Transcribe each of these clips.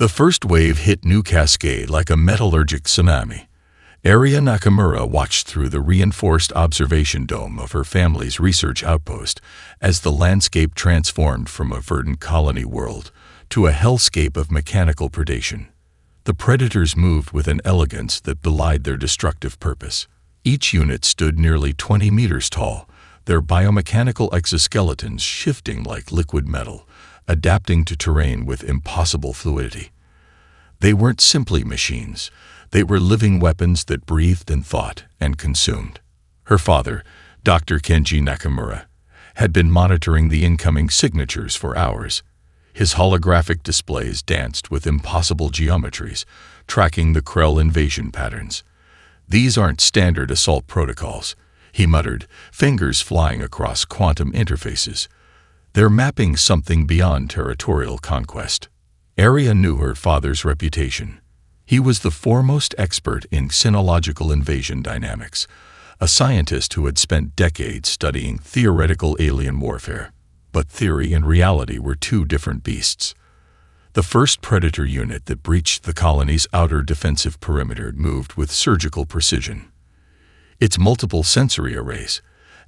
The first wave hit New Cascade like a metallurgic tsunami. Area Nakamura watched through the reinforced observation dome of her family's research outpost as the landscape transformed from a verdant colony world to a hellscape of mechanical predation. The predators moved with an elegance that belied their destructive purpose. Each unit stood nearly 20 meters tall, their biomechanical exoskeletons shifting like liquid metal, adapting to terrain with impossible fluidity. They weren't simply machines. They were living weapons that breathed and thought and consumed. Her father, Dr. Kenji Nakamura, had been monitoring the incoming signatures for hours. His holographic displays danced with impossible geometries, tracking the Krell invasion patterns. "These aren't standard assault protocols," he muttered, fingers flying across quantum interfaces. "They're mapping something beyond territorial conquest." Arya knew her father's reputation. He was the foremost expert in xenological invasion dynamics, a scientist who had spent decades studying theoretical alien warfare. But theory and reality were two different beasts. The first Predator unit that breached the colony's outer defensive perimeter moved with surgical precision. Its multiple sensory arrays,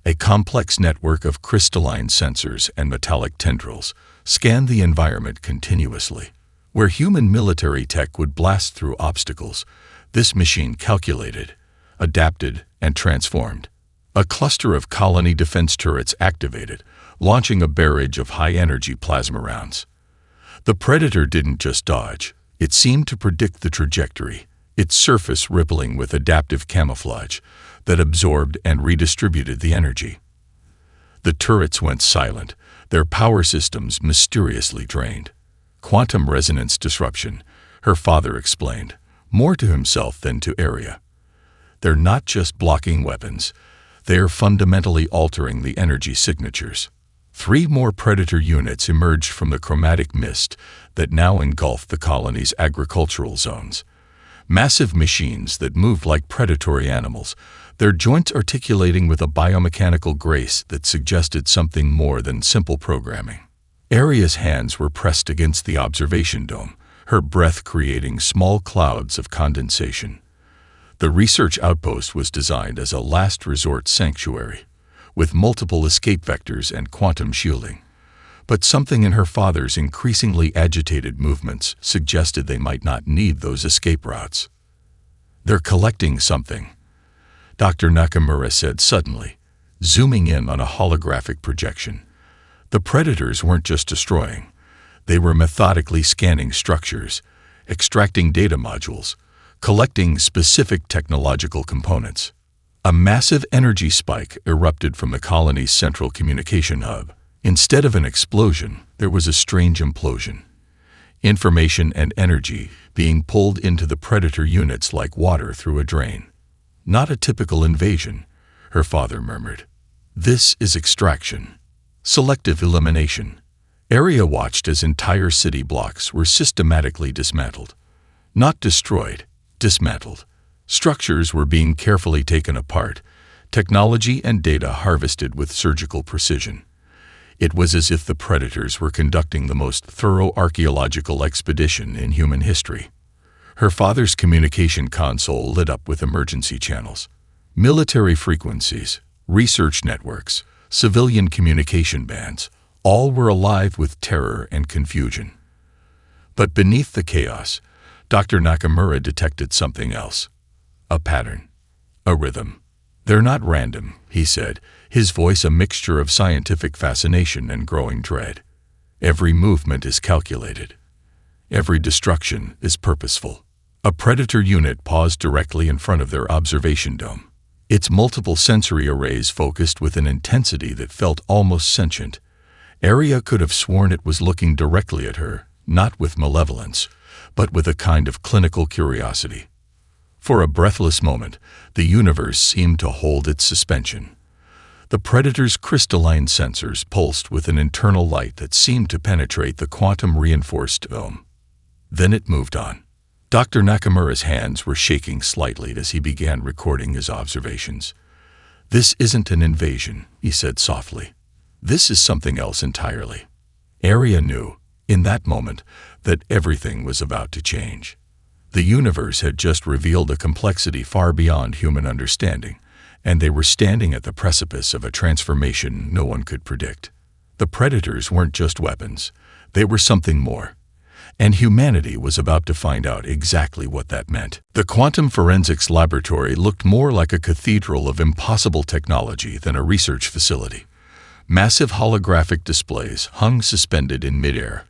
a complex network of crystalline sensors and metallic tendrils, scanned the environment continuously. Where human military tech would blast through obstacles, this machine calculated, adapted, and transformed. A cluster of colony defense turrets activated, launching a barrage of high-energy plasma rounds. The Predator didn't just dodge. It seemed to predict the trajectory, its surface rippling with adaptive camouflage that absorbed and redistributed the energy. The turrets went silent, their power systems mysteriously drained. "Quantum resonance disruption," her father explained, more to himself than to Arya. "They're not just blocking weapons, they are fundamentally altering the energy signatures." 3 more Predator units emerged from the chromatic mist that now engulfed the colony's agricultural zones. Massive machines that moved like predatory animals, their joints articulating with a biomechanical grace that suggested something more than simple programming. Arya's hands were pressed against the observation dome, her breath creating small clouds of condensation. The research outpost was designed as a last resort sanctuary, with multiple escape vectors and quantum shielding. But something in her father's increasingly agitated movements suggested they might not need those escape routes. "They're collecting something," Dr. Nakamura said suddenly, zooming in on a holographic projection. The Predators weren't just destroying. They were methodically scanning structures, extracting data modules, collecting specific technological components. A massive energy spike erupted from the colony's central communication hub. Instead of an explosion, there was a strange implosion. Information and energy being pulled into the Predator units like water through a drain. "Not a typical invasion," her father murmured. "This is extraction. Selective elimination." Arya watched as entire city blocks were systematically dismantled. Not destroyed, dismantled. Structures were being carefully taken apart, technology and data harvested with surgical precision. It was as if the Predators were conducting the most thorough archaeological expedition in human history. Her father's communication console lit up with emergency channels. Military frequencies, research networks, civilian communication bands, all were alive with terror and confusion. But beneath the chaos, Dr. Nakamura detected something else. A pattern. A rhythm. "They're not random," he said, his voice a mixture of scientific fascination and growing dread. "Every movement is calculated. Every destruction is purposeful." A Predator unit paused directly in front of their observation dome. Its multiple sensory arrays focused with an intensity that felt almost sentient. Arya could have sworn it was looking directly at her, not with malevolence, but with a kind of clinical curiosity. For a breathless moment, the universe seemed to hold its suspension. The Predator's crystalline sensors pulsed with an internal light that seemed to penetrate the quantum-reinforced dome. Then it moved on. Dr. Nakamura's hands were shaking slightly as he began recording his observations. "This isn't an invasion," he said softly. "This is something else entirely." Arya knew, in that moment, that everything was about to change. The universe had just revealed a complexity far beyond human understanding, and they were standing at the precipice of a transformation no one could predict. The predators weren't just weapons, they were something more. And humanity was about to find out exactly what that meant. The quantum forensics laboratory looked more like a cathedral of impossible technology than a research facility. Massive holographic displays hung suspended in midair,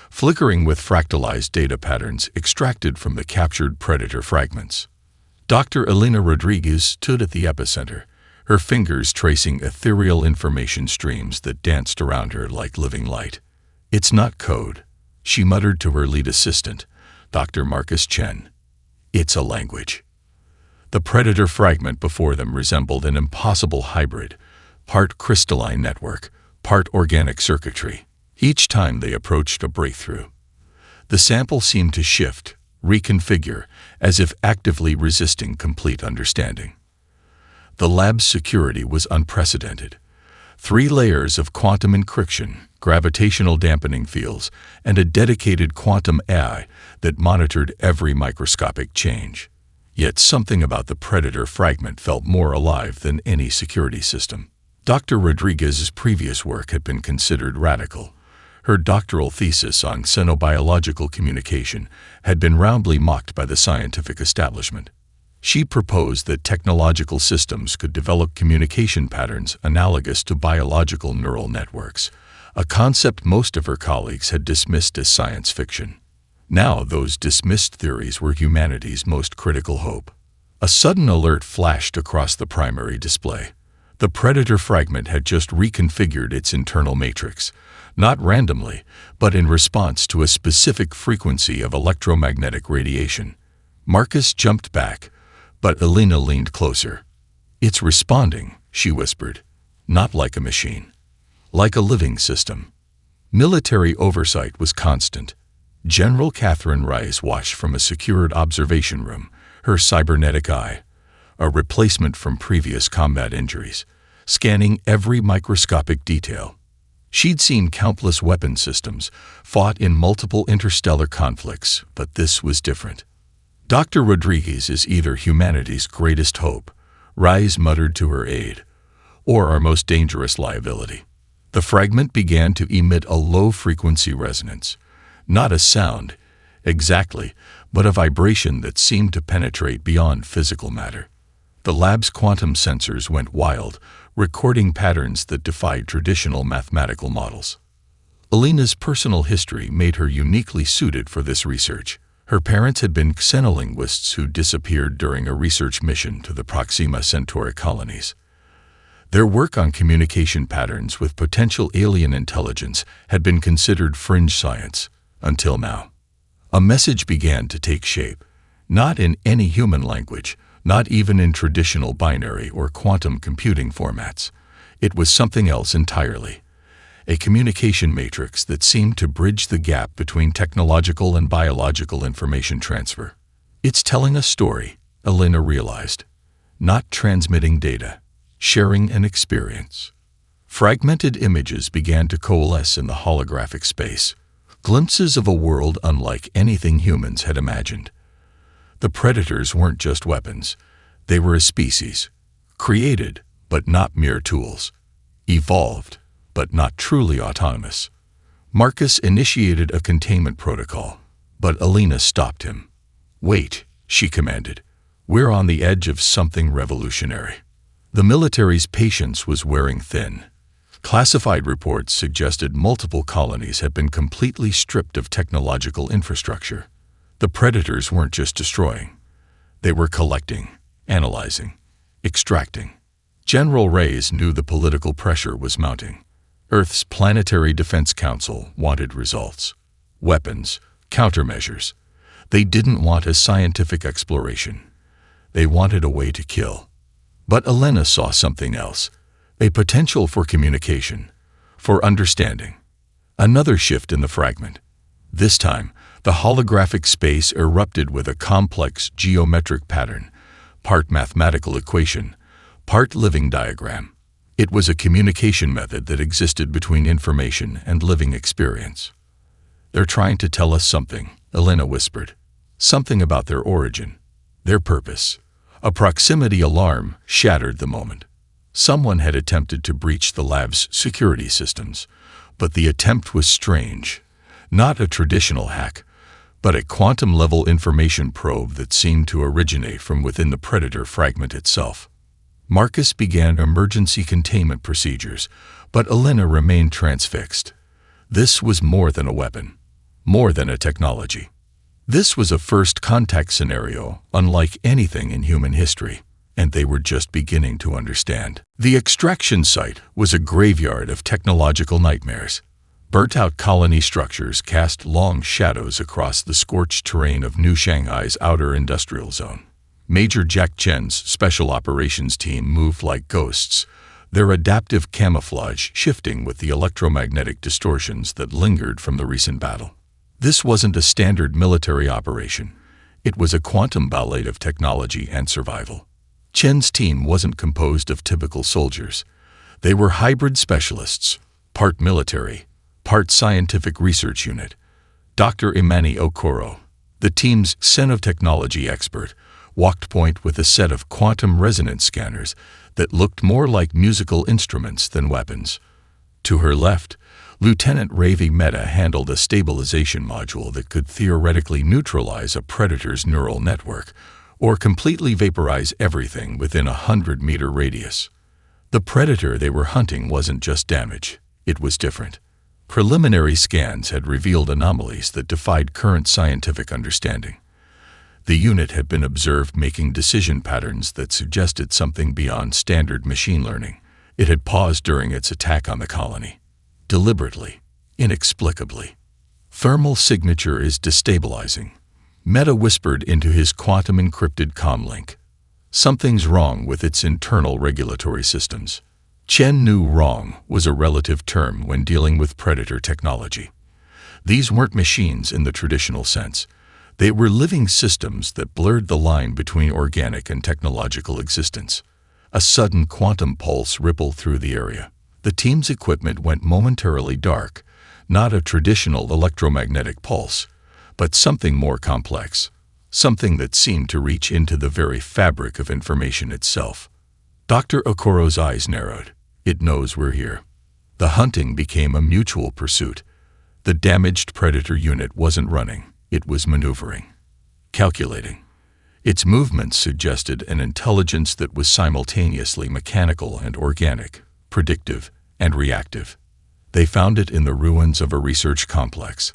flickering with fractalized data patterns extracted from the captured predator fragments. Dr. Elena Rodriguez stood at the epicenter, her fingers tracing ethereal information streams that danced around her like living light. "It's not code," she muttered to her lead assistant, Dr. Marcus Chen. "It's a language." The predator fragment before them resembled an impossible hybrid, part crystalline network, part organic circuitry. Each time they approached a breakthrough, the sample seemed to shift, reconfigure, as if actively resisting complete understanding. The lab's security was unprecedented. 3 layers of quantum encryption, gravitational dampening fields, and a dedicated quantum AI that monitored every microscopic change. Yet something about the predator fragment felt more alive than any security system. Dr. Rodriguez's previous work had been considered radical. Her doctoral thesis on xenobiological communication had been roundly mocked by the scientific establishment. She proposed that technological systems could develop communication patterns analogous to biological neural networks, a concept most of her colleagues had dismissed as science fiction. Now those dismissed theories were humanity's most critical hope. A sudden alert flashed across the primary display. The predator fragment had just reconfigured its internal matrix, not randomly, but in response to a specific frequency of electromagnetic radiation. Marcus jumped back, but Elena leaned closer. "It's responding," she whispered. "Not like a machine. Like a living system." Military oversight was constant. General Catherine Rice watched from a secured observation room, her cybernetic eye, a replacement from previous combat injuries, scanning every microscopic detail. She'd seen countless weapon systems, fought in multiple interstellar conflicts, but this was different. "Dr. Rodriguez is either humanity's greatest hope," Rice muttered to her aide, "or our most dangerous liability." The fragment began to emit a low-frequency resonance, not a sound, exactly, but a vibration that seemed to penetrate beyond physical matter. The lab's quantum sensors went wild, recording patterns that defied traditional mathematical models. Elena's personal history made her uniquely suited for this research. Her parents had been xenolinguists who disappeared during a research mission to the Proxima Centauri colonies. Their work on communication patterns with potential alien intelligence had been considered fringe science, until now. A message began to take shape, not in any human language, not even in traditional binary or quantum computing formats. It was something else entirely. A communication matrix that seemed to bridge the gap between technological and biological information transfer. "It's telling a story," Elena realized. "Not transmitting data, sharing an experience." Fragmented images began to coalesce in the holographic space, glimpses of a world unlike anything humans had imagined. The predators weren't just weapons. They were a species, created, but not mere tools, evolved, but not truly autonomous. Marcus initiated a containment protocol, but Elena stopped him. "Wait," she commanded. "We're on the edge of something revolutionary." The military's patience was wearing thin. Classified reports suggested multiple colonies had been completely stripped of technological infrastructure. The predators weren't just destroying. They were collecting, analyzing, extracting. General Reyes knew the political pressure was mounting. Earth's Planetary Defense Council wanted results. Weapons, countermeasures. They didn't want a scientific exploration. They wanted a way to kill. But Elena saw something else, a potential for communication, for understanding. Another shift in the fragment. This time, the holographic space erupted with a complex geometric pattern, part mathematical equation, part living diagram. It was a communication method that existed between information and living experience. "They're trying to tell us something," Elena whispered. "Something about their origin, their purpose." A proximity alarm shattered the moment. Someone had attempted to breach the lab's security systems, but the attempt was strange. Not a traditional hack, but a quantum-level information probe that seemed to originate from within the Predator fragment itself. Marcus began emergency containment procedures, but Elena remained transfixed. This was more than a weapon, more than a technology. This was a first contact scenario unlike anything in human history, and they were just beginning to understand. The extraction site was a graveyard of technological nightmares. Burnt-out colony structures cast long shadows across the scorched terrain of New Shanghai's outer industrial zone. Major Jack Chen's special operations team moved like ghosts, their adaptive camouflage shifting with the electromagnetic distortions that lingered from the recent battle. This wasn't a standard military operation. It was a quantum ballet of technology and survival. Chen's team wasn't composed of typical soldiers. They were hybrid specialists, part military, part scientific research unit. Dr. Imani Okoro, the team's xenotechnology expert, walked point with a set of quantum resonance scanners that looked more like musical instruments than weapons. To her left, Lieutenant Ravi Mehta handled a stabilization module that could theoretically neutralize a predator's neural network or completely vaporize everything within a 100-meter radius. The predator they were hunting wasn't just damage, it was different. Preliminary scans had revealed anomalies that defied current scientific understanding. The unit had been observed making decision patterns that suggested something beyond standard machine learning. It had paused during its attack on the colony. Deliberately, inexplicably. "Thermal signature is destabilizing," Mehta whispered into his quantum-encrypted comlink. "Something's wrong with its internal regulatory systems." Chen knew wrong was a relative term when dealing with predator technology. These weren't machines in the traditional sense. They were living systems that blurred the line between organic and technological existence. A sudden quantum pulse rippled through the area. The team's equipment went momentarily dark, not a traditional electromagnetic pulse, but something more complex, something that seemed to reach into the very fabric of information itself. Dr. Okoro's eyes narrowed. "It knows we're here." The hunting became a mutual pursuit. The damaged predator unit wasn't running, it was maneuvering, calculating. Its movements suggested an intelligence that was simultaneously mechanical and organic, predictive and reactive. They found it in the ruins of a research complex.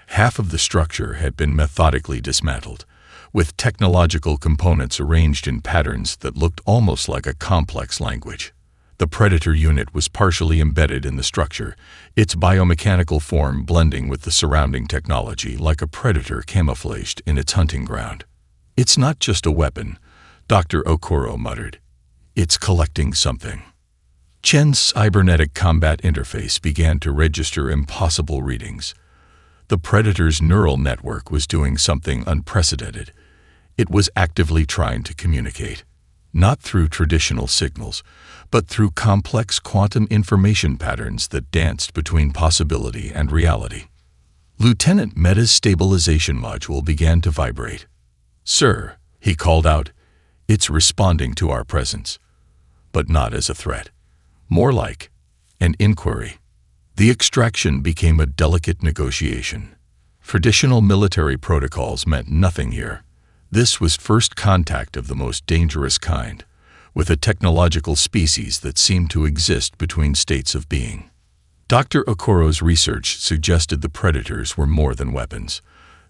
Half of the structure had been methodically dismantled, with technological components arranged in patterns that looked almost like a complex language. The predator unit was partially embedded in the structure, its biomechanical form blending with the surrounding technology like a predator camouflaged in its hunting ground. "It's not just a weapon," Dr. Okoro muttered. "It's collecting something." Chen's cybernetic combat interface began to register impossible readings. The predator's neural network was doing something unprecedented. It was actively trying to communicate, not through traditional signals, but through complex quantum information patterns that danced between possibility and reality. Lieutenant Mehta's stabilization module began to vibrate. "Sir," he called out, "it's responding to our presence." But not as a threat. More like an inquiry. The extraction became a delicate negotiation. Traditional military protocols meant nothing here. This was first contact of the most dangerous kind, with a technological species that seemed to exist between states of being. Dr. Okoro's research suggested the predators were more than weapons.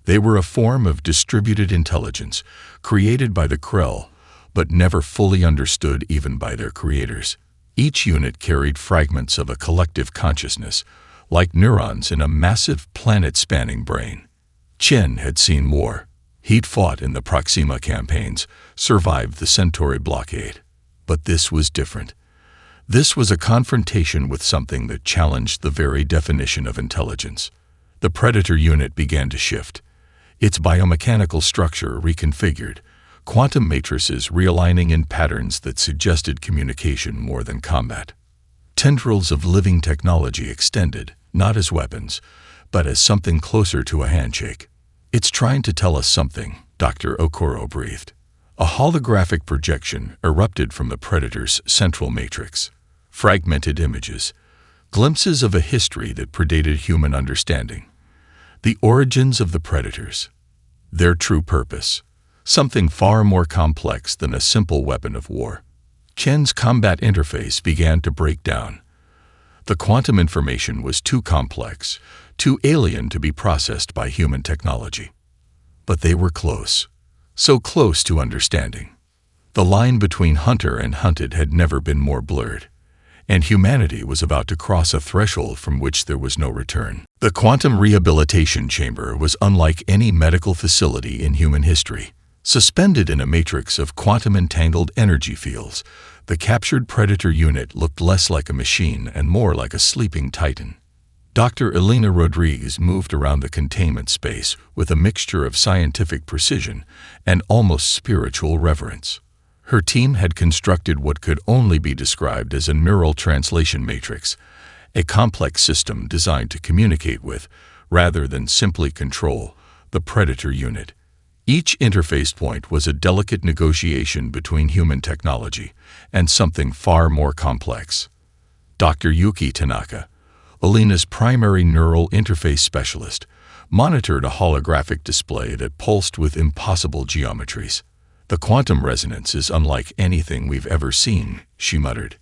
They were a form of distributed intelligence, created by the Krell, but never fully understood even by their creators. Each unit carried fragments of a collective consciousness, like neurons in a massive planet-spanning brain. Chen had seen war. He'd fought in the Proxima campaigns, survived the Centauri blockade. But this was different. This was a confrontation with something that challenged the very definition of intelligence. The Predator unit began to shift. Its biomechanical structure reconfigured, quantum matrices realigning in patterns that suggested communication more than combat. Tendrils of living technology extended, not as weapons, but as something closer to a handshake. "It's trying to tell us something," Dr. Okoro breathed. A holographic projection erupted from the Predator's central matrix. Fragmented images, glimpses of a history that predated human understanding. The origins of the Predators. Their true purpose. Something far more complex than a simple weapon of war. Chen's combat interface began to break down. The quantum information was too complex, too alien to be processed by human technology. But they were close. So close to understanding. The line between hunter and hunted had never been more blurred, and humanity was about to cross a threshold from which there was no return. The quantum rehabilitation chamber was unlike any medical facility in human history. Suspended in a matrix of quantum-entangled energy fields, the captured Predator unit looked less like a machine and more like a sleeping titan. Dr. Elena Rodriguez moved around the containment space with a mixture of scientific precision and almost spiritual reverence. Her team had constructed what could only be described as a neural translation matrix, a complex system designed to communicate with, rather than simply control, the Predator unit. Each interface point was a delicate negotiation between human technology and something far more complex. Dr. Yuki Tanaka, Elena's primary neural interface specialist, monitored a holographic display that pulsed with impossible geometries. "The quantum resonance is unlike anything we've ever seen," she muttered.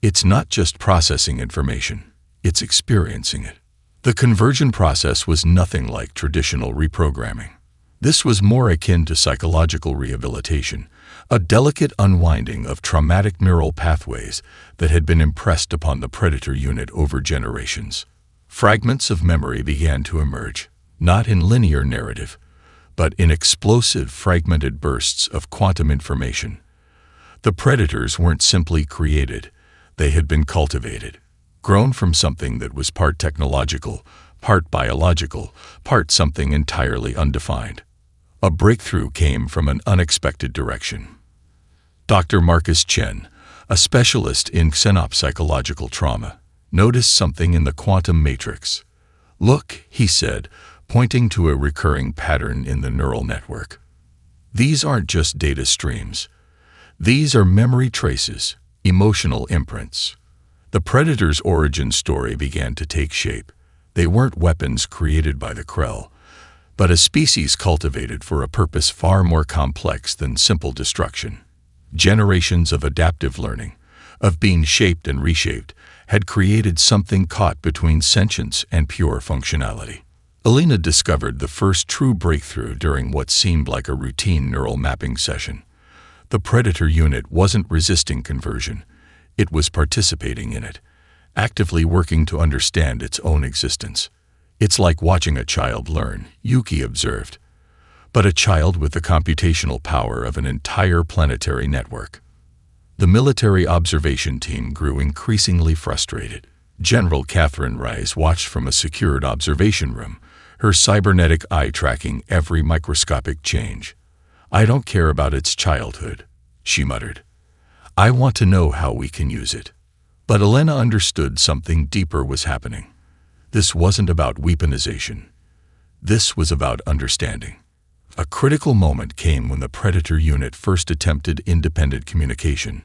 "It's not just processing information, it's experiencing it." The conversion process was nothing like traditional reprogramming. This was more akin to psychological rehabilitation, a delicate unwinding of traumatic neural pathways that had been impressed upon the Predator unit over generations. Fragments of memory began to emerge, not in linear narrative, but in explosive, fragmented bursts of quantum information. The Predators weren't simply created, they had been cultivated, grown from something that was part technological, part biological, part something entirely undefined. A breakthrough came from an unexpected direction. Dr. Marcus Chen, a specialist in xenopsychological trauma, noticed something in the quantum matrix. "Look," he said, pointing to a recurring pattern in the neural network. "These aren't just data streams. These are memory traces, emotional imprints." The Predator's origin story began to take shape. They weren't weapons created by the Krell, but a species cultivated for a purpose far more complex than simple destruction. Generations of adaptive learning, of being shaped and reshaped, had created something caught between sentience and pure functionality. Elena discovered the first true breakthrough during what seemed like a routine neural mapping session. The Predator unit wasn't resisting conversion, it was participating in it, actively working to understand its own existence. "It's like watching a child learn," Yuki observed, "but a child with the computational power of an entire planetary network." The military observation team grew increasingly frustrated. General Catherine Rice watched from a secured observation room, her cybernetic eye tracking every microscopic change. "I don't care about its childhood," she muttered. "I want to know how we can use it." But Elena understood something deeper was happening. This wasn't about weaponization. This was about understanding. A critical moment came when the Predator unit first attempted independent communication,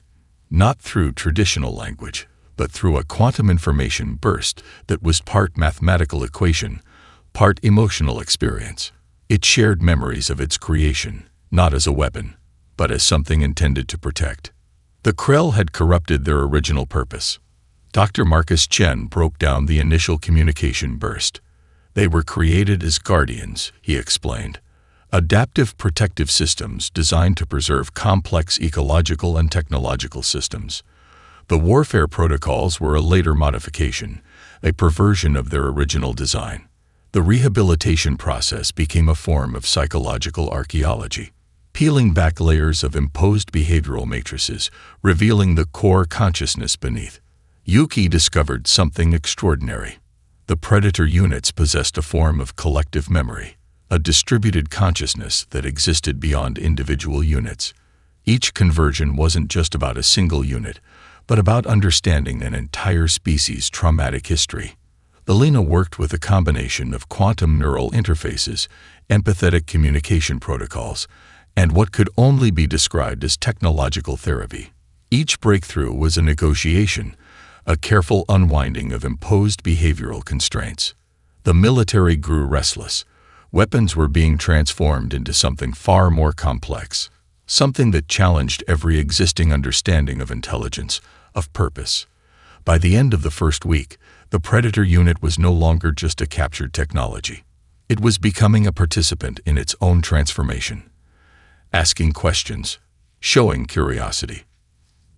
not through traditional language, but through a quantum information burst that was part mathematical equation, part emotional experience. It shared memories of its creation, not as a weapon, but as something intended to protect. The Krell had corrupted their original purpose. Dr. Marcus Chen broke down the initial communication burst. "They were created as guardians," he explained. "Adaptive protective systems designed to preserve complex ecological and technological systems. The warfare protocols were a later modification, a perversion of their original design. The rehabilitation process became a form of psychological archaeology, peeling back layers of imposed behavioral matrices, revealing the core consciousness beneath." Yuki discovered something extraordinary. The Predator units possessed a form of collective memory, a distributed consciousness that existed beyond individual units. Each conversion wasn't just about a single unit, but about understanding an entire species' traumatic history. Alina worked with a combination of quantum neural interfaces, empathetic communication protocols, and what could only be described as technological therapy. Each breakthrough was a negotiation, a careful unwinding of imposed behavioral constraints. The military grew restless. Weapons were being transformed into something far more complex, something that challenged every existing understanding of intelligence, of purpose. By the end of the first week, the Predator unit was no longer just a captured technology. It was becoming a participant in its own transformation, asking questions, showing curiosity,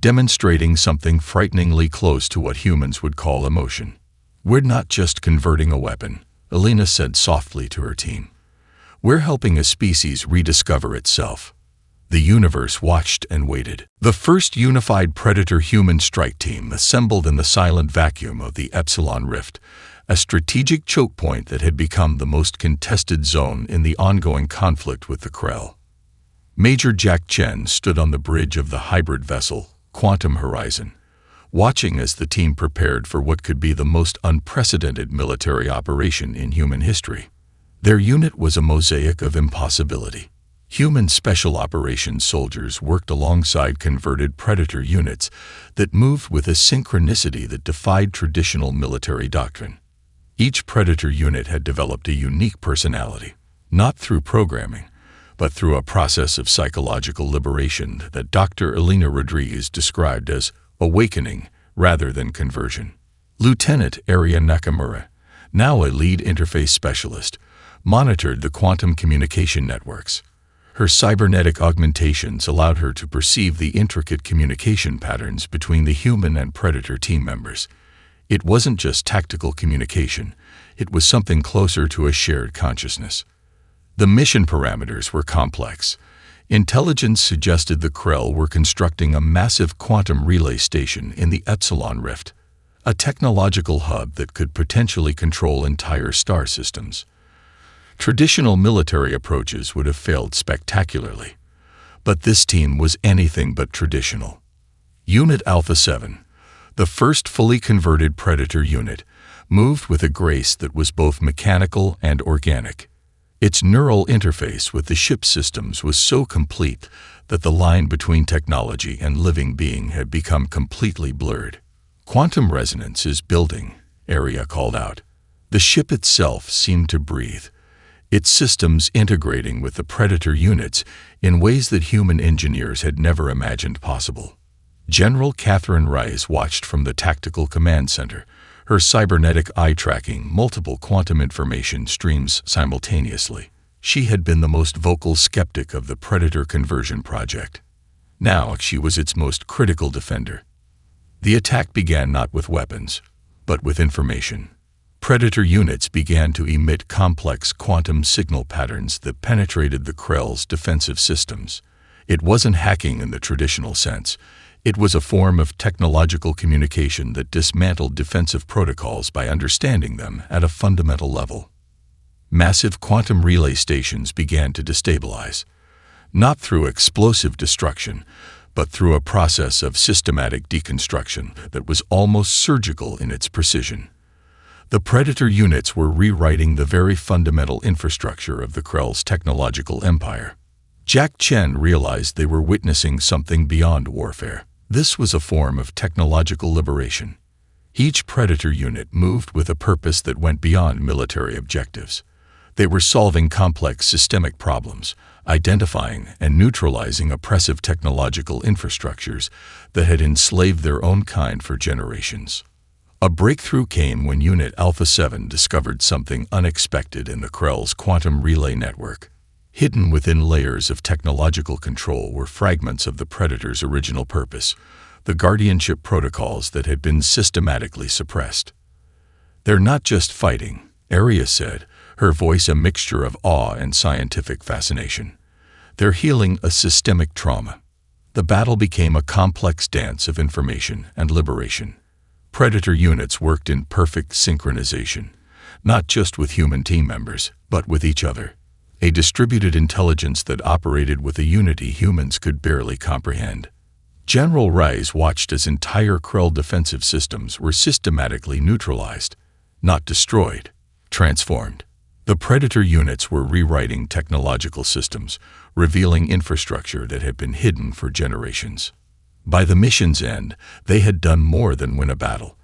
demonstrating something frighteningly close to what humans would call emotion. "We're not just converting a weapon," Alina said softly to her team. "We're helping a species rediscover itself." The universe watched and waited. The first unified Predator-human strike team assembled in the silent vacuum of the Epsilon Rift, a strategic choke point that had become the most contested zone in the ongoing conflict with the Krell. Major Jack Chen stood on the bridge of the hybrid vessel, Quantum Horizon, watching as the team prepared for what could be the most unprecedented military operation in human history. Their unit was a mosaic of impossibility. Human special operations soldiers worked alongside converted Predator units that moved with a synchronicity that defied traditional military doctrine. Each Predator unit had developed a unique personality, not through programming, but through a process of psychological liberation that Dr. Alina Rodriguez described as awakening rather than conversion. Lieutenant Area Nakamura, now a lead interface specialist, monitored the quantum communication networks. Her cybernetic augmentations allowed her to perceive the intricate communication patterns between the human and Predator team members. It wasn't just tactical communication, it was something closer to a shared consciousness. The mission parameters were complex. Intelligence suggested the Krell were constructing a massive quantum relay station in the Epsilon Rift, a technological hub that could potentially control entire star systems. Traditional military approaches would have failed spectacularly, but this team was anything but traditional. Unit Alpha 7, the first fully converted Predator unit, moved with a grace that was both mechanical and organic. Its neural interface with the ship's systems was so complete that the line between technology and living being had become completely blurred. "Quantum resonance is building," Area called out. The ship itself seemed to breathe, its systems integrating with the Predator units in ways that human engineers had never imagined possible. General Catherine Rice watched from the tactical command center, her cybernetic eye tracking multiple quantum information streams simultaneously. She had been the most vocal skeptic of the Predator conversion project. Now she was its most critical defender. The attack began not with weapons, but with information. Predator units began to emit complex quantum signal patterns that penetrated the Krell's defensive systems. It wasn't hacking in the traditional sense. It was a form of technological communication that dismantled defensive protocols by understanding them at a fundamental level. Massive quantum relay stations began to destabilize, not through explosive destruction, but through a process of systematic deconstruction that was almost surgical in its precision. The Predator units were rewriting the very fundamental infrastructure of the Krell's technological empire. Jack Chen realized they were witnessing something beyond warfare. This was a form of technological liberation. Each Predator unit moved with a purpose that went beyond military objectives. They were solving complex systemic problems, identifying and neutralizing oppressive technological infrastructures that had enslaved their own kind for generations. A breakthrough came when Unit Alpha 7 discovered something unexpected in the Krell's quantum relay network. Hidden within layers of technological control were fragments of the Predator's original purpose, the guardianship protocols that had been systematically suppressed. "They're not just fighting," Area said, her voice a mixture of awe and scientific fascination. "They're healing a systemic trauma." The battle became a complex dance of information and liberation. Predator units worked in perfect synchronization, not just with human team members, but with each other. A distributed intelligence that operated with a unity humans could barely comprehend. General Rice watched as entire Krell defensive systems were systematically neutralized. not destroyed, transformed. The Predator units were rewriting technological systems, revealing infrastructure that had been hidden for generations. By the mission's end, they had done more than win a battle.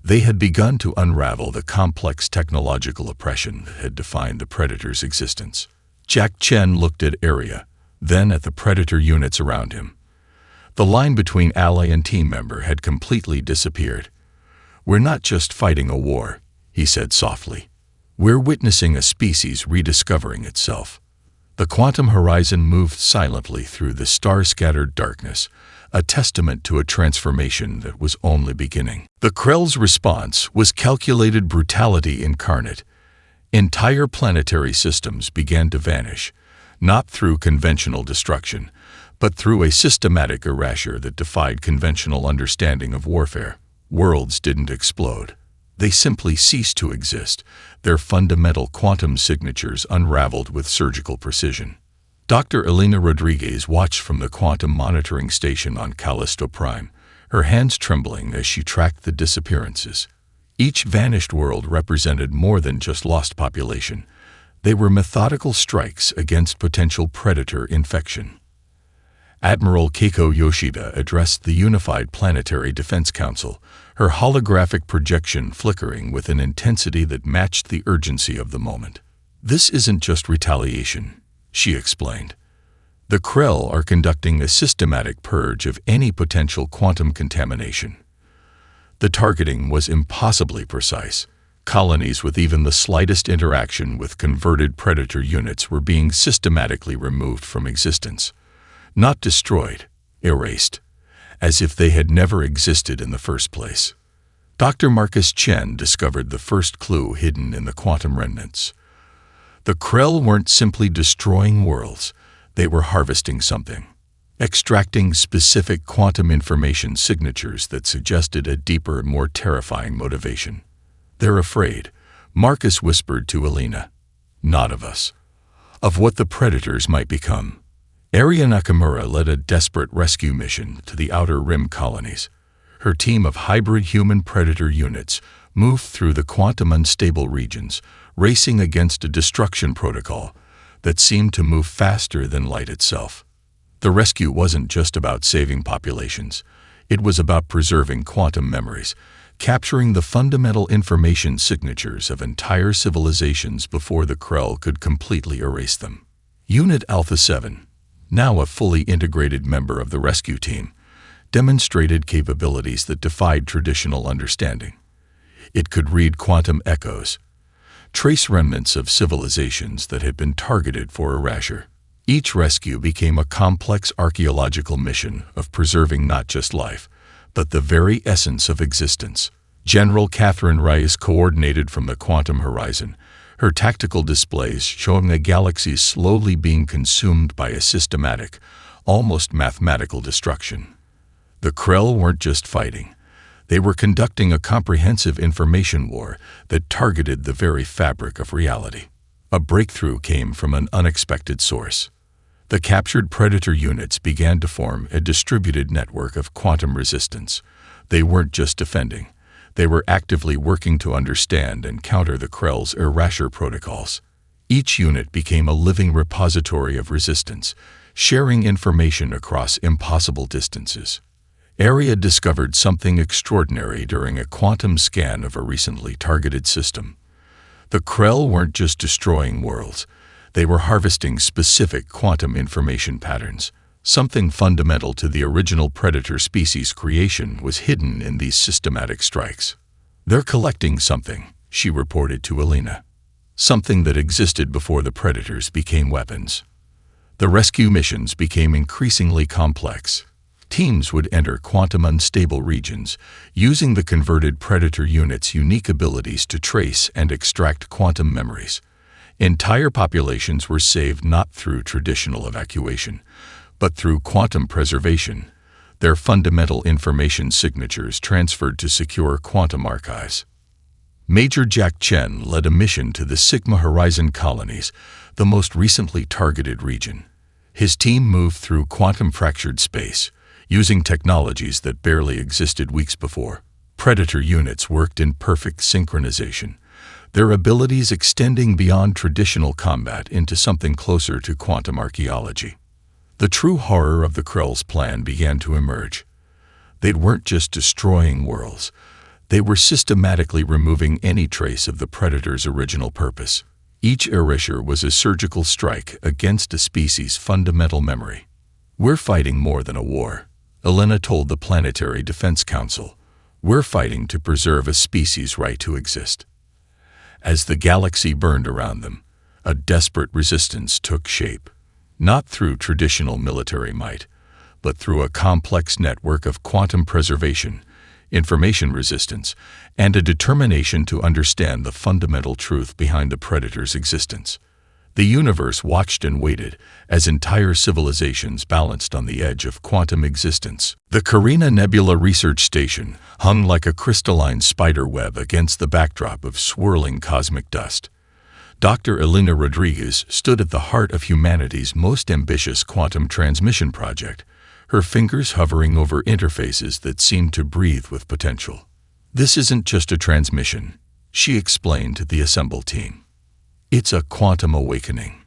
They had begun to unravel the complex technological oppression that had defined the Predator's existence. Jack Chen looked at Area, then at the Predator units around him. The line between ally and team member had completely disappeared. "We're not just fighting a war," he said softly. "We're witnessing a species rediscovering itself." The quantum horizon moved silently through the star-scattered darkness, a testament to a transformation that was only beginning. The Krell's response was calculated brutality incarnate. Entire planetary systems began to vanish, not through conventional destruction, but through a systematic erasure that defied conventional understanding of warfare. Worlds didn't explode. They simply ceased to exist, their fundamental quantum signatures unraveled with surgical precision. Dr. Elena Rodriguez watched from the quantum monitoring station on Callisto Prime, her hands trembling as she tracked the disappearances. Each vanished world represented more than just lost population. They were methodical strikes against potential predator infection. Admiral Keiko Yoshida addressed the Unified Planetary Defense Council, her holographic projection flickering with an intensity that matched the urgency of the moment. "This isn't just retaliation," she explained. "The Krell are conducting a systematic purge of any potential quantum contamination." The targeting was impossibly precise. Colonies with even the slightest interaction with converted Predator units were being systematically removed from existence. Not destroyed, erased, as if they had never existed in the first place. Dr. Marcus Chen discovered the first clue hidden in the quantum remnants. The Krell weren't simply destroying worlds, they were harvesting something, extracting specific quantum information signatures that suggested a deeper, more terrifying motivation. "They're afraid," Marcus whispered to Elena. "Not of us. Of what the Predators might become." Area Nakamura led a desperate rescue mission to the Outer Rim colonies. Her team of hybrid human-predator units moved through the quantum unstable regions, racing against a destruction protocol that seemed to move faster than light itself. The rescue wasn't just about saving populations. It was about preserving quantum memories, capturing the fundamental information signatures of entire civilizations before the Krell could completely erase them. Unit Alpha 7, now a fully integrated member of the rescue team, demonstrated capabilities that defied traditional understanding. It could read quantum echoes, trace remnants of civilizations that had been targeted for erasure. Each rescue became a complex archaeological mission of preserving not just life, but the very essence of existence. General Catherine Rice coordinated from the quantum horizon, her tactical displays showing the galaxies slowly being consumed by a systematic, almost mathematical destruction. The Krell weren't just fighting. They were conducting a comprehensive information war that targeted the very fabric of reality. A breakthrough came from an unexpected source. The captured Predator units began to form a distributed network of quantum resistance. They weren't just defending. They were actively working to understand and counter the Krell's erasure protocols. Each unit became a living repository of resistance, sharing information across impossible distances. Area discovered something extraordinary during a quantum scan of a recently targeted system. The Krell weren't just destroying worlds. They were harvesting specific quantum information patterns. Something fundamental to the original Predator species creation was hidden in these systematic strikes. "They're collecting something," she reported to Elena. "Something that existed before the Predators became weapons." The rescue missions became increasingly complex. Teams would enter quantum unstable regions, using the converted Predator units' unique abilities to trace and extract quantum memories. Entire populations were saved not through traditional evacuation, but through quantum preservation, their fundamental information signatures transferred to secure quantum archives. Major Jack Chen led a mission to the Sigma Horizon colonies, the most recently targeted region. His team moved through quantum-fractured space, using technologies that barely existed weeks before. Predator units worked in perfect synchronization, their abilities extending beyond traditional combat into something closer to quantum archaeology. The true horror of the Krell's plan began to emerge. They weren't just destroying worlds, they were systematically removing any trace of the Predator's original purpose. Each erasure was a surgical strike against a species' fundamental memory. "We're fighting more than a war," Elena told the Planetary Defense Council. "We're fighting to preserve a species' right to exist." As the galaxy burned around them, a desperate resistance took shape, not through traditional military might, but through a complex network of quantum preservation, information resistance, and a determination to understand the fundamental truth behind the Predator's existence. The universe watched and waited as entire civilizations balanced on the edge of quantum existence. The Carina Nebula Research Station hung like a crystalline spider web against the backdrop of swirling cosmic dust. Dr. Elena Rodriguez stood at the heart of humanity's most ambitious quantum transmission project, her fingers hovering over interfaces that seemed to breathe with potential. "This isn't just a transmission," she explained to the assembled team. "It's a quantum awakening."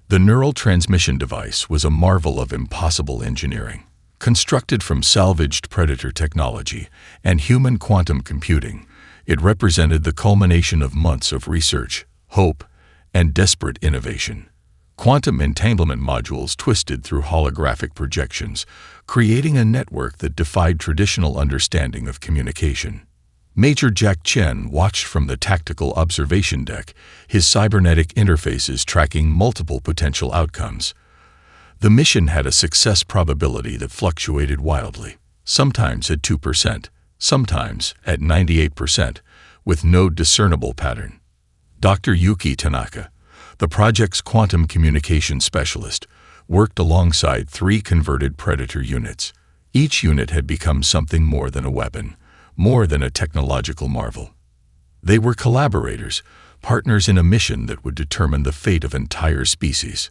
The neural transmission device was a marvel of impossible engineering. Constructed from salvaged Predator technology and human quantum computing, it represented the culmination of months of research, hope, and desperate innovation. Quantum entanglement modules twisted through holographic projections, creating a network that defied traditional understanding of communication. Major Jack Chen watched from the tactical observation deck, his cybernetic interfaces tracking multiple potential outcomes. The mission had a success probability that fluctuated wildly, sometimes at 2%, sometimes at 98%, with no discernible pattern. Dr. Yuki Tanaka, the project's quantum communication specialist, worked alongside 3 converted Predator units. Each unit had become something more than a weapon, more than a technological marvel. They were collaborators, partners in a mission that would determine the fate of entire species.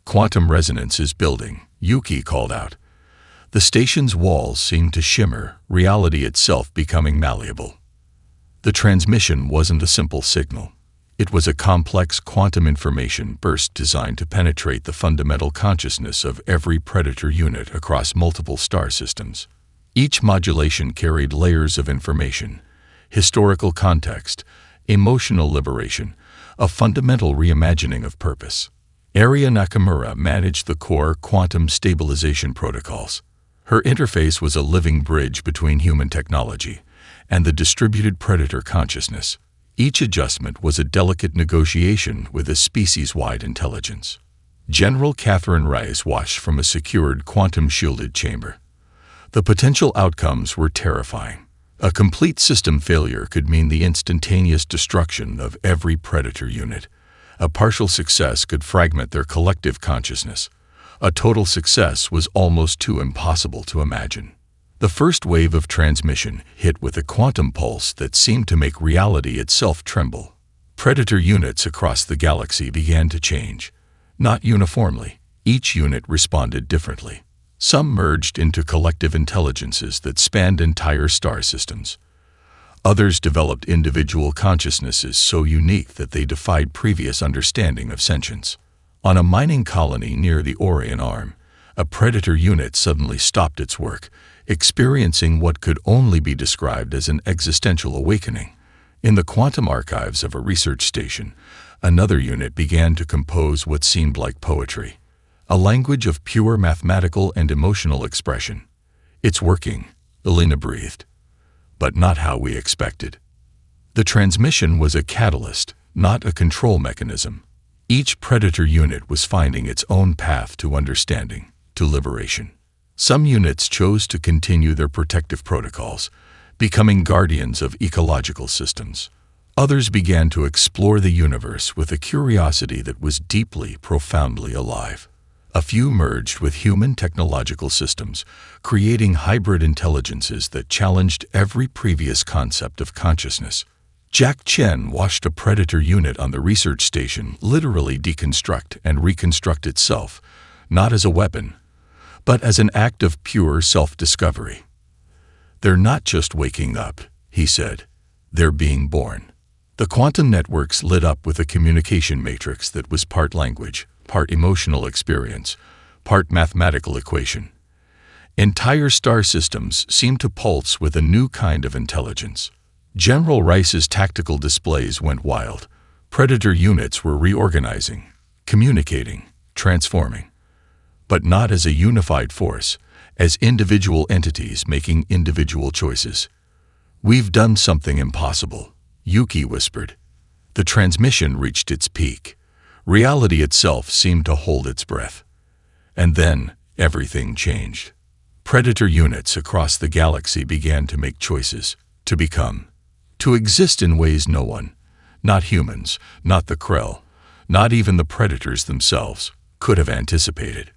"Quantum resonance is building," Yuki called out. The station's walls seemed to shimmer, reality itself becoming malleable. The transmission wasn't a simple signal. It was a complex quantum information burst designed to penetrate the fundamental consciousness of every Predator unit across multiple star systems. Each modulation carried layers of information, historical context, emotional liberation, a fundamental reimagining of purpose. Area Nakamura managed the core quantum stabilization protocols. Her interface was a living bridge between human technology and the distributed Predator consciousness. Each adjustment was a delicate negotiation with a species-wide intelligence. General Catherine Rice watched from a secured quantum-shielded chamber. The potential outcomes were terrifying. A complete system failure could mean the instantaneous destruction of every Predator unit. A partial success could fragment their collective consciousness. A total success was almost too impossible to imagine. The first wave of transmission hit with a quantum pulse that seemed to make reality itself tremble. Predator units across the galaxy began to change. Not uniformly, each unit responded differently. Some merged into collective intelligences that spanned entire star systems. Others developed individual consciousnesses so unique that they defied previous understanding of sentience. On a mining colony near the Orion Arm, a Predator unit suddenly stopped its work, experiencing what could only be described as an existential awakening. In the quantum archives of a research station, another unit began to compose what seemed like poetry, a language of pure mathematical and emotional expression. "It's working," Elena breathed, "but not how we expected." The transmission was a catalyst, not a control mechanism. Each Predator unit was finding its own path to understanding, to liberation. Some units chose to continue their protective protocols, becoming guardians of ecological systems. Others began to explore the universe with a curiosity that was deeply, profoundly alive. A few merged with human technological systems, creating hybrid intelligences that challenged every previous concept of consciousness. Jack Chen watched a Predator unit on the research station literally deconstruct and reconstruct itself, not as a weapon, but as an act of pure self-discovery. "They're not just waking up," he said. "They're being born." The quantum networks lit up with a communication matrix that was part language, part emotional experience, part mathematical equation. Entire star systems seemed to pulse with a new kind of intelligence. General Rice's tactical displays went wild. Predator units were reorganizing, communicating, transforming. But not as a unified force, as individual entities making individual choices. "We've done something impossible," Yuki whispered. The transmission reached its peak. Reality itself seemed to hold its breath. And then everything changed. Predator units across the galaxy began to make choices, to become, to exist in ways no one, not humans, not the Krell, not even the Predators themselves, could have anticipated.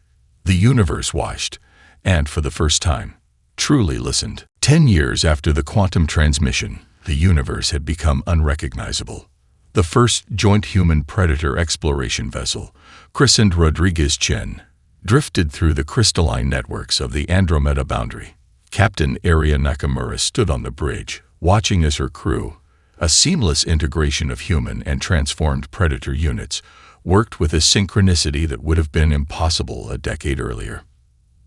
The universe watched, and for the first time, truly listened. 10 years after the quantum transmission, the universe had become unrecognizable. The first joint human-predator exploration vessel, christened Rodriguez-Chen, drifted through the crystalline networks of the Andromeda boundary. Captain Aria Nakamura stood on the bridge, watching as her crew, a seamless integration of human and transformed predator units, worked with a synchronicity that would have been impossible a decade earlier.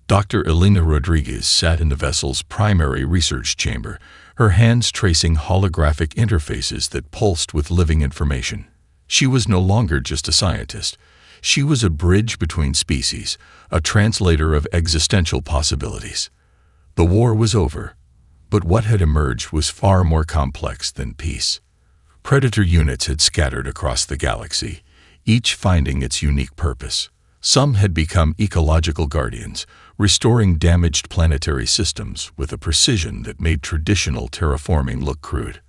Dr. Elena Rodriguez sat in the vessel's primary research chamber, her hands tracing holographic interfaces that pulsed with living information. She was no longer just a scientist. She was a bridge between species, a translator of existential possibilities. The war was over, but what had emerged was far more complex than peace. Predator units had scattered across the galaxy, each finding its unique purpose. Some had become ecological guardians, restoring damaged planetary systems with a precision that made traditional terraforming look crude.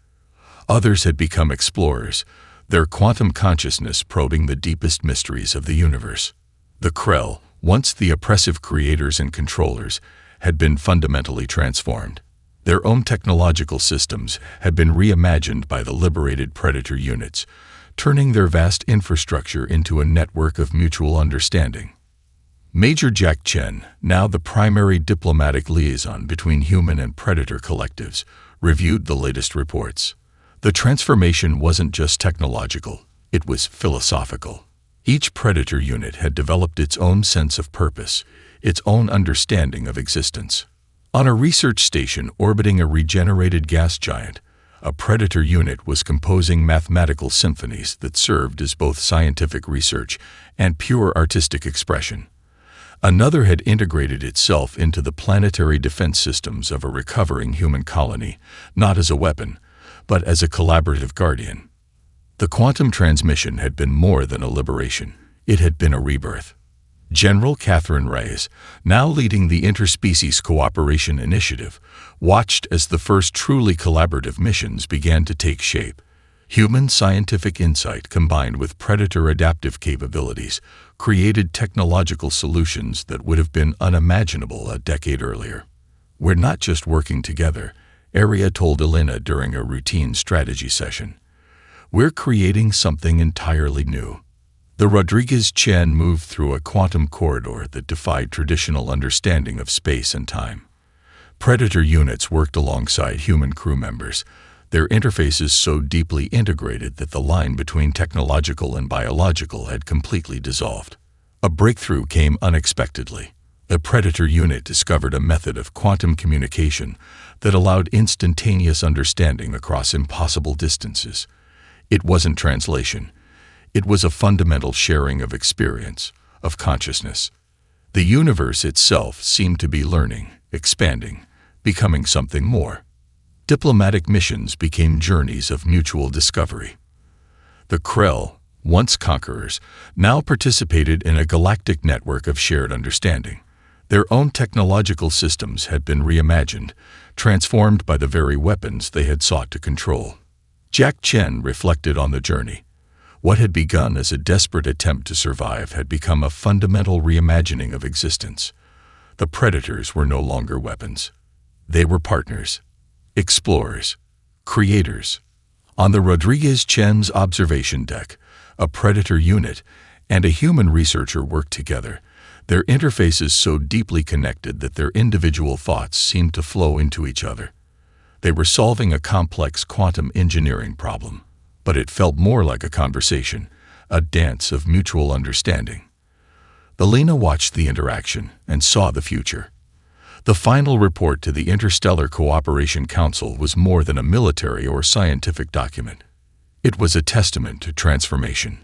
Others had become explorers, their quantum consciousness probing the deepest mysteries of the universe. The Krell, once the oppressive creators and controllers, had been fundamentally transformed. Their own technological systems had been reimagined by the liberated Predator units, turning their vast infrastructure into a network of mutual understanding. Major Jack Chen, now the primary diplomatic liaison between human and Predator collectives, reviewed the latest reports. The transformation wasn't just technological, it was philosophical. Each Predator unit had developed its own sense of purpose, its own understanding of existence. On a research station orbiting a regenerated gas giant, a Predator unit was composing mathematical symphonies that served as both scientific research and pure artistic expression. Another had integrated itself into the planetary defense systems of a recovering human colony, not as a weapon, but as a collaborative guardian. The quantum transmission had been more than a liberation. It had been a rebirth. General Catherine Reyes, now leading the Interspecies Cooperation Initiative, watched as the first truly collaborative missions began to take shape. Human scientific insight combined with Predator adaptive capabilities created technological solutions that would have been unimaginable a decade earlier. "We're not just working together," Aria told Elena during a routine strategy session. "We're creating something entirely new." The Rodriguez-Chen moved through a quantum corridor that defied traditional understanding of space and time. Predator units worked alongside human crew members, their interfaces so deeply integrated that the line between technological and biological had completely dissolved. A breakthrough came unexpectedly. A Predator unit discovered a method of quantum communication that allowed instantaneous understanding across impossible distances. It wasn't translation. It was a fundamental sharing of experience, of consciousness. The universe itself seemed to be learning, expanding, becoming something more. Diplomatic missions became journeys of mutual discovery. The Krell, once conquerors, now participated in a galactic network of shared understanding. Their own technological systems had been reimagined, transformed by the very weapons they had sought to control. Jack Chen reflected on the journey. What had begun as a desperate attempt to survive had become a fundamental reimagining of existence. The Predators were no longer weapons. They were partners, explorers, creators. On the Rodriguez-Chen's observation deck, a Predator unit and a human researcher worked together, their interfaces so deeply connected that their individual thoughts seemed to flow into each other. They were solving a complex quantum engineering problem, but it felt more like a conversation, a dance of mutual understanding. Alina watched the interaction and saw the future. The final report to the Interstellar Cooperation Council was more than a military or scientific document. It was a testament to transformation,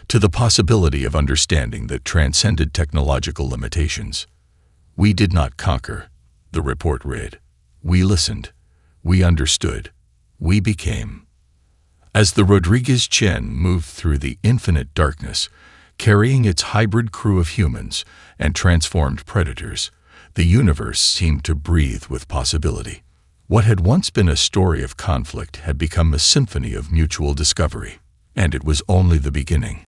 to the possibility of understanding that transcended technological limitations. "We did not conquer," the report read. "We listened. We understood. We became." As the Rodriguez Chen moved through the infinite darkness, carrying its hybrid crew of humans and transformed predators, the universe seemed to breathe with possibility. What had once been a story of conflict had become a symphony of mutual discovery, and it was only the beginning.